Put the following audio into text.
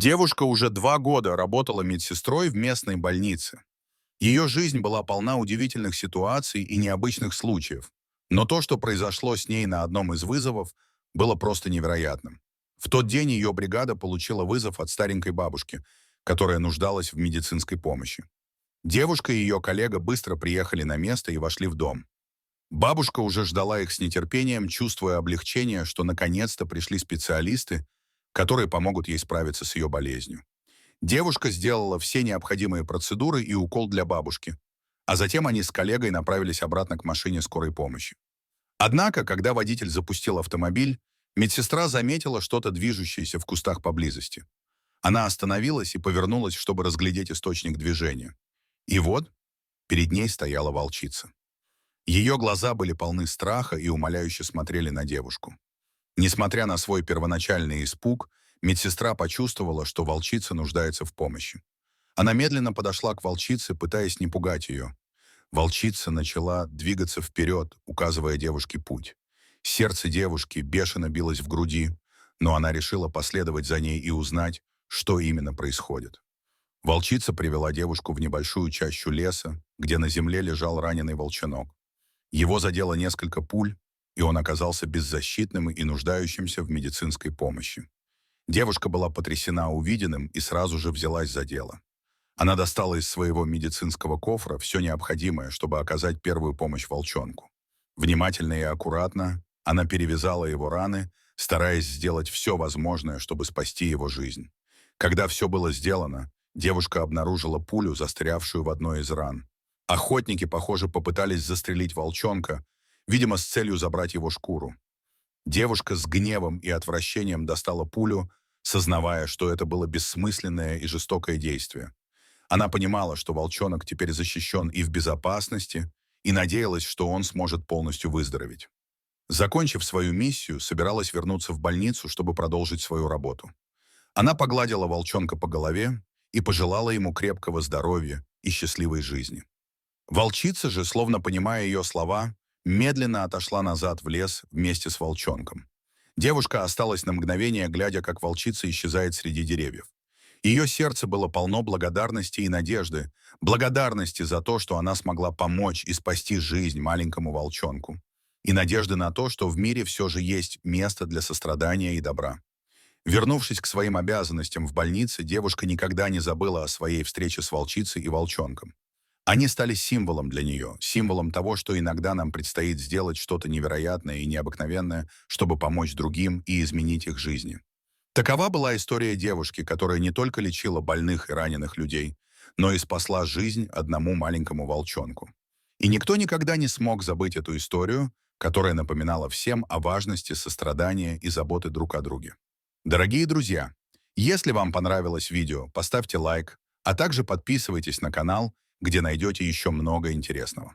Девушка уже 2 года работала медсестрой в местной больнице. Ее жизнь была полна удивительных ситуаций и необычных случаев. Но то, что произошло с ней на одном из вызовов, было просто невероятным. В тот день ее бригада получила вызов от старенькой бабушки, которая нуждалась в медицинской помощи. Девушка и ее коллега быстро приехали на место и вошли в дом. Бабушка уже ждала их с нетерпением, чувствуя облегчение, что наконец-то пришли специалисты, которые помогут ей справиться с ее болезнью. Девушка сделала все необходимые процедуры и укол для бабушки, а затем они с коллегой направились обратно к машине скорой помощи. Однако, когда водитель запустил автомобиль, медсестра заметила что-то движущееся в кустах поблизости. Она остановилась и повернулась, чтобы разглядеть источник движения. И вот перед ней стояла волчица. Ее глаза были полны страха и умоляюще смотрели на девушку. Несмотря на свой первоначальный испуг, медсестра почувствовала, что волчица нуждается в помощи. Она медленно подошла к волчице, пытаясь не пугать ее. Волчица начала двигаться вперед, указывая девушке путь. Сердце девушки бешено билось в груди, но она решила последовать за ней и узнать, что именно происходит. Волчица привела девушку в небольшую чащу леса, где на земле лежал раненый волчонок. Его задело несколько пуль, и он оказался беззащитным и нуждающимся в медицинской помощи. Девушка была потрясена увиденным и сразу же взялась за дело. Она достала из своего медицинского кофра все необходимое, чтобы оказать первую помощь волчонку. Внимательно и аккуратно она перевязала его раны, стараясь сделать все возможное, чтобы спасти его жизнь. Когда все было сделано, девушка обнаружила пулю, застрявшую в одной из ран. Охотники, похоже, попытались застрелить волчонка, видимо, с целью забрать его шкуру. Девушка с гневом и отвращением достала пулю, сознавая, что это было бессмысленное и жестокое действие. Она понимала, что волчонок теперь защищен и в безопасности, и надеялась, что он сможет полностью выздороветь. Закончив свою миссию, собиралась вернуться в больницу, чтобы продолжить свою работу. Она погладила волчонка по голове и пожелала ему крепкого здоровья и счастливой жизни. Волчица же, словно понимая ее слова, медленно отошла назад в лес вместе с волчонком. Девушка осталась на мгновение, глядя, как волчица исчезает среди деревьев. Ее сердце было полно благодарности и надежды, благодарности за то, что она смогла помочь и спасти жизнь маленькому волчонку, и надежды на то, что в мире все же есть место для сострадания и добра. Вернувшись к своим обязанностям в больнице, девушка никогда не забыла о своей встрече с волчицей и волчонком. Они стали символом для нее, символом того, что иногда нам предстоит сделать что-то невероятное и необыкновенное, чтобы помочь другим и изменить их жизни. Такова была история девушки, которая не только лечила больных и раненых людей, но и спасла жизнь одному маленькому волчонку. И никто никогда не смог забыть эту историю, которая напоминала всем о важности сострадания и заботы друг о друге. Дорогие друзья, если вам понравилось видео, поставьте лайк, а также подписывайтесь на канал, где найдете еще много интересного.